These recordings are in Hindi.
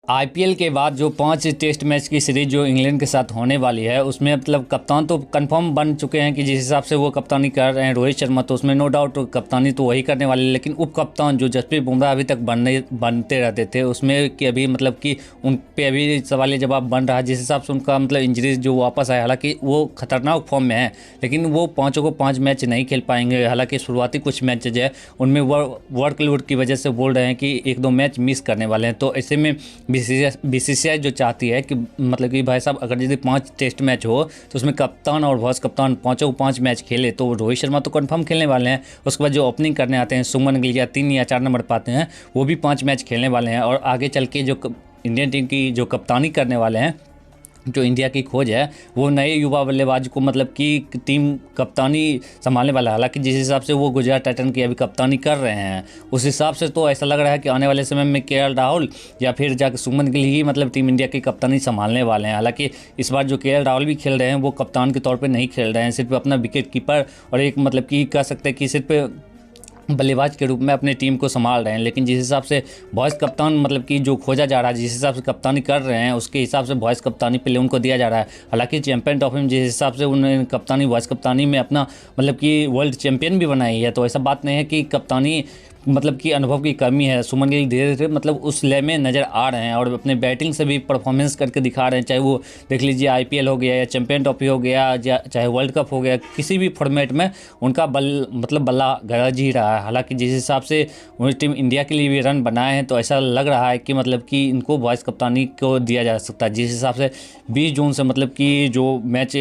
आईपीएल के बाद जो 5 टेस्ट मैच की सीरीज जो इंग्लैंड के साथ होने वाली है उसमें मतलब कप्तान तो कंफर्म बन चुके हैं कि जिस हिसाब से वो कप्तानी कर रहे हैं रोहित शर्मा, तो उसमें नो डाउट कप्तानी तो वही करने वाले। लेकिन उप कप्तान जो जसप्रीत बुमराह अभी तक बनते रहते थे उसमें कि अभी मतलब कि उन पे अभी सवाल जवाब बन रहा है। जिस हिसाब से उनका मतलब इंजरीज जो वापस आए, हालांकि वो खतरनाक फॉर्म में है लेकिन वो पाँचों को 5 मैच नहीं खेल पाएंगे। हालांकि शुरुआती कुछ मैचेज है उनमें वर्कलोड की वजह से बोल रहे हैं कि 1-2 मैच मिस करने वाले हैं। तो ऐसे में बीसीसीआई जो चाहती है कि मतलब कि भाई साहब अगर यदि 5 टेस्ट मैच हो तो उसमें कप्तान और वाइस कप्तान पाँचों 5 मैच खेले तो रोहित शर्मा तो कंफर्म खेलने वाले हैं। उसके बाद जो ओपनिंग करने आते हैं सुमन गिल या 3 या 4 नंबर पाते हैं वो भी 5 मैच खेलने वाले हैं। और आगे चल के जो इंडियन टीम की जो कप्तानी करने वाले हैं, जो इंडिया की खोज है वो नए युवा बल्लेबाज को मतलब कि टीम कप्तानी संभालने वाला है। हालांकि जिस हिसाब से वो गुजरात टाइटन की अभी कप्तानी कर रहे हैं उस हिसाब से तो ऐसा लग रहा है कि आने वाले समय में केएल राहुल या फिर जाकर सुमन गिल ही मतलब टीम इंडिया की कप्तानी संभालने वाले हैं। हालांकि इस बार जो केएल राहुल भी खेल रहे हैं वो कप्तान के तौर पर नहीं खेल रहे हैं, सिर्फ अपना विकेट कीपर और एक मतलब कि कह सकते हैं कि सिर्फ बल्लेबाज के रूप में अपनी टीम को संभाल रहे हैं। लेकिन जिस हिसाब से वॉइस कप्तान मतलब कि जो खोजा जा रहा है, जिस हिसाब से कप्तानी कर रहे हैं उसके हिसाब से वॉइस कप्तानी पहले उनको दिया जा रहा है। हालांकि चैंपियन ट्रॉफी में जिस हिसाब से उन्होंने कप्तानी वॉइस कप्तानी में अपना मतलब कि वर्ल्ड चैंपियन भी बनाई है, तो ऐसा बात नहीं है कि कप्तानी मतलब कि अनुभव की कमी है। सुमन गिल धीरे धीरे मतलब उस लय में नज़र आ रहे हैं और अपने बैटिंग से भी परफॉर्मेंस करके दिखा रहे हैं। चाहे वो देख लीजिए आईपीएल हो गया या चैंपियन ट्रॉफी हो गया या चाहे वर्ल्ड कप हो गया, किसी भी फॉर्मेट में उनका बल्ला गरज ही रहा है। हालांकि जिस हिसाब से उन्होंने टीम इंडिया के लिए भी रन बनाए हैं तो ऐसा लग रहा है कि मतलब कि इनको वॉइस कप्तानी को दिया जा सकता है। जिस हिसाब से 20 जून से मतलब कि जो मैच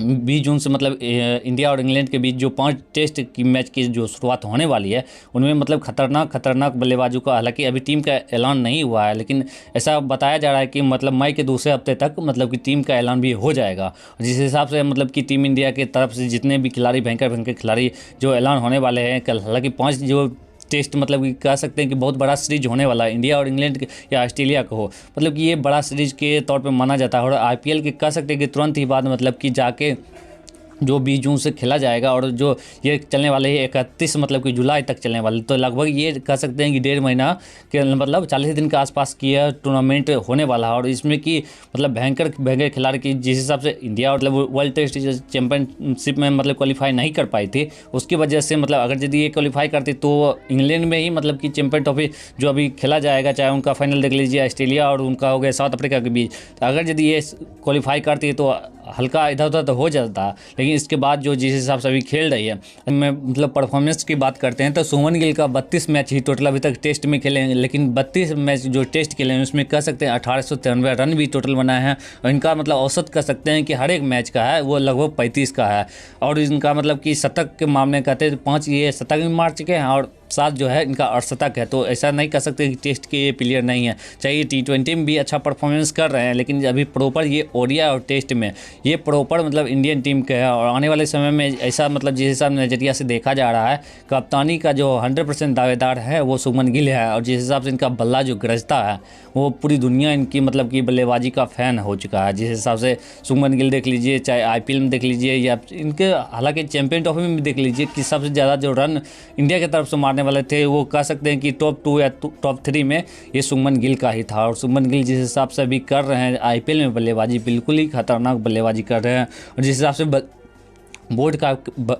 20 जून से मतलब इंडिया और इंग्लैंड के बीच जो 5 टेस्ट की मैच की जो शुरुआत होने वाली है उनमें मतलब खतरनाक बल्लेबाजों का, हालांकि अभी टीम का ऐलान नहीं हुआ है लेकिन ऐसा बताया जा रहा है कि मतलब मई के दूसरे हफ्ते तक मतलब कि टीम का ऐलान भी हो जाएगा। जिस हिसाब से मतलब कि टीम इंडिया की तरफ से जितने भी खिलाड़ी भयंकर खिलाड़ी जो ऐलान होने वाले हैं कल, हालांकि 5 जो टेस्ट मतलब कि कह सकते हैं कि बहुत बड़ा सीरीज होने वाला है इंडिया और इंग्लैंड के या ऑस्ट्रेलिया का हो, मतलब कि ये बड़ा सीरीज के तौर पे माना जाता है। और आईपीएल के कह सकते हैं कि तुरंत ही बाद मतलब कि जाके जो 20 जून से खेला जाएगा और जो ये चलने वाले है 31 मतलब कि जुलाई तक चलने वाले, तो लगभग ये कह सकते हैं कि 1.5 महीना के मतलब 40 दिन के आसपास की यह टूर्नामेंट होने वाला है। और इसमें कि मतलब भयंकर खिलाड़ी की जिस हिसाब से इंडिया मतलब वर्ल्ड टेस्ट चैंपियनशिप में मतलब क्वालिफाई नहीं कर पाई थी उसकी वजह से मतलब अगर यदि ये क्वालिफाई करती तो इंग्लैंड में ही मतलब कि चैंपियन ट्रॉफी जो अभी खेला जाएगा, चाहे उनका फाइनल देख लीजिए ऑस्ट्रेलिया और उनका हो गया साउथ अफ्रीका के बीच, तो अगर यदि ये क्वालिफाई करती है तो हल्का इधर उधर तो हो जाता। लेकिन इसके बाद जो जिस हिसाब से अभी खेल रही है, मैं मतलब परफॉर्मेंस की बात करते हैं तो सुमन गिल का 32 मैच ही टोटल अभी तक टेस्ट में खेले हैं। लेकिन 32 मैच जो टेस्ट खेले हैं उसमें कह सकते हैं 1893 रन भी टोटल बनाए हैं। और इनका मतलब औसत कह सकते हैं कि हर एक मैच का है वो लगभग 35 का है। और इनका मतलब कि शतक के मामले कहते हैं 5 ये शतक भी मार चुके हैं और 7 जो है इनका अर्धशतक है। तो ऐसा नहीं कह सकते कि टेस्ट के ये प्लेयर नहीं है, चाहे T20 में भी अच्छा परफॉर्मेंस कर रहे हैं लेकिन अभी प्रॉपर ये ओडीआई और टेस्ट में ये प्रॉपर मतलब इंडियन टीम के है। और आने वाले समय में ऐसा मतलब जिस हिसाब नज़रिया से देखा जा रहा है कप्तानी का जो 100% दावेदार है वो सुमन गिल है। और जिस हिसाब से इनका बल्ला जो गरजता है वो पूरी दुनिया इनकी मतलब कि बल्लेबाजी का फ़ैन हो चुका है। जिस हिसाब से सुमन गिल देख लीजिए, चाहे आईपीएल में देख लीजिए या इनके हालांकि चैंपियन ट्रॉफी में भी देख लीजिए कि सबसे ज़्यादा जो रन इंडिया की तरफ से मारने वाले थे वो कह सकते हैं कि टॉप 2 या टॉप 3 में ये सुमन गिल का ही था। और सुमन गिल जिस हिसाब से अभी कर रहे हैं आईपीएल में बल्लेबाजी, बिल्कुल ही खतरनाक बल्लेबाजी कर रहे हैं। और जिस हिसाब से बोर्ड का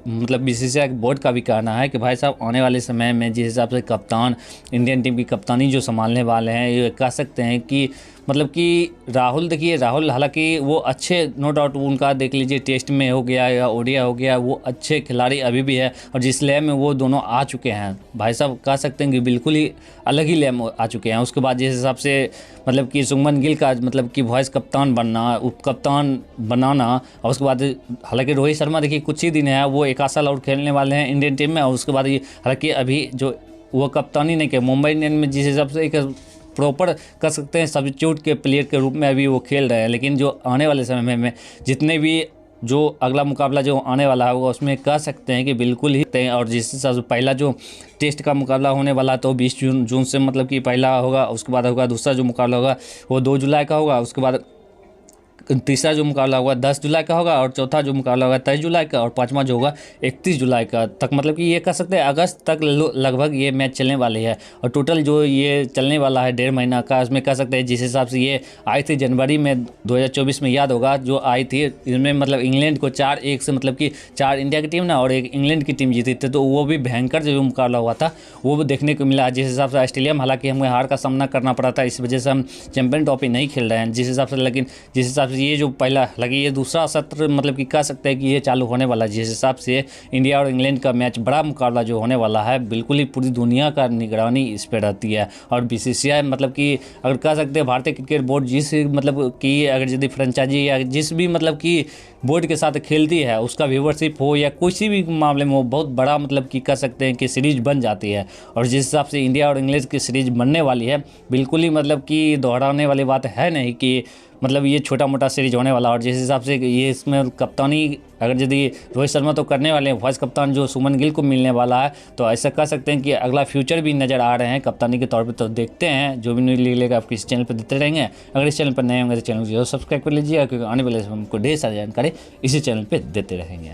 मतलब बीसीसीआई बोर्ड का भी कहना है कि भाई साहब आने वाले समय में जिस हिसाब से कप्तान इंडियन टीम की कप्तानी जो संभालने वाले हैं ये कह सकते हैं कि मतलब कि राहुल, देखिए राहुल हालांकि वो अच्छे नो डाउट उनका देख लीजिए टेस्ट में हो गया या ओडीआई हो गया, वो अच्छे खिलाड़ी अभी भी है। और जिस लय में वो दोनों आ चुके हैं भाई साहब कह सकते हैं कि बिल्कुल ही अलग ही लय में आ चुके हैं। उसके बाद जिस हिसाब से मतलब कि सुमन गिल का मतलब कि वॉइस कप्तान बनना, उप कप्तान बनाना, और उसके बाद हालांकि रोहित शर्मा देखिए कुछ ही दिन है वो 1 साल और खेलने वाले हैं इंडियन टीम में। और उसके बाद हालांकि अभी जो वो कप्तानी नहीं किया मुंबई इंडियन में, जिस हिसाब से एक प्रॉपर कर सकते हैं सब्स्टिट्यूट के प्लेयर के रूप में अभी वो खेल रहे हैं। लेकिन जो आने वाले समय में जितने भी जो अगला मुकाबला जो आने वाला होगा उसमें कह सकते हैं कि बिल्कुल ही, और जिस हिसाब से पहला जो टेस्ट का मुकाबला होने वाला तो 20 जून से मतलब कि पहला होगा, उसके बाद होगा दूसरा जो मुकाबला होगा वो 2 जुलाई का होगा। उसके बाद तीसरा जो मुकाबला होगा 10 जुलाई का होगा, और चौथा जो मुकाबला होगा 23 जुलाई का, और पांचवा जो होगा 31 जुलाई का तक, मतलब कि ये कह सकते हैं अगस्त तक लगभग ये मैच चलने वाले हैं। और टोटल जो ये चलने वाला है 1.5 महीना का, इसमें कह सकते हैं जिस हिसाब से ये आई थी जनवरी में 2024 में, याद होगा जो आई थी, इसमें मतलब इंग्लैंड को 4-1 से, मतलब कि 4 इंडिया की टीम ना और 1 इंग्लैंड की टीम जीती थी, तो वो भी भयंकर जो मुकाबला हुआ था वो भी देखने को मिला। जिस हिसाब से ऑस्ट्रेलिया में हालांकि हमें हार का सामना करना पड़ा था, इस वजह से हम चैंपियन ट्रॉफी नहीं खेल रहे हैं जिस हिसाब से, लेकिन जिस हिसाब से ये जो पहला लगी ये दूसरा सत्र, मतलब कि कह सकते हैं कि ये चालू होने वाला है। जिस हिसाब से इंडिया और इंग्लैंड का मैच, बड़ा मुकाबला जो होने वाला है, बिल्कुल ही पूरी दुनिया का निगरानी इस पर रहती है। और बीसीसीआई मतलब कि अगर कह सकते हैं भारतीय क्रिकेट बोर्ड जिस मतलब कि अगर यदि फ्रेंचाइजी या जिस भी मतलब कि बोर्ड के साथ खेलती है उसका व्यूवरशिप हो या किसी भी मामले में हो, बहुत बड़ा मतलब कि कह सकते हैं कि सीरीज बन जाती है। और जिस हिसाब से इंडिया और इंग्लैंड की सीरीज बनने वाली है, बिल्कुल ही मतलब कि दोहराने वाली बात है नहीं कि मतलब ये छोटा मोटा सीरीज होने वाला। और जिस हिसाब से ये इसमें कप्तानी अगर यदि रोहित शर्मा तो करने वाले हैं, वाइस कप्तान जो सुमन गिल को मिलने वाला है, तो ऐसा कह सकते हैं कि अगला फ्यूचर भी नज़र आ रहे हैं कप्तानी के तौर पे। तो देखते हैं जो भी न्यूज़ लेगा आपको इस चैनल पर देते रहेंगे। अगर इस चैनल पर नए होंगे तो चैनल को जरूर सब्सक्राइब कर लीजिएगा, क्योंकि आने वाले हमको ढेर सारी जानकारी इसी चैनल पर देते रहेंगे।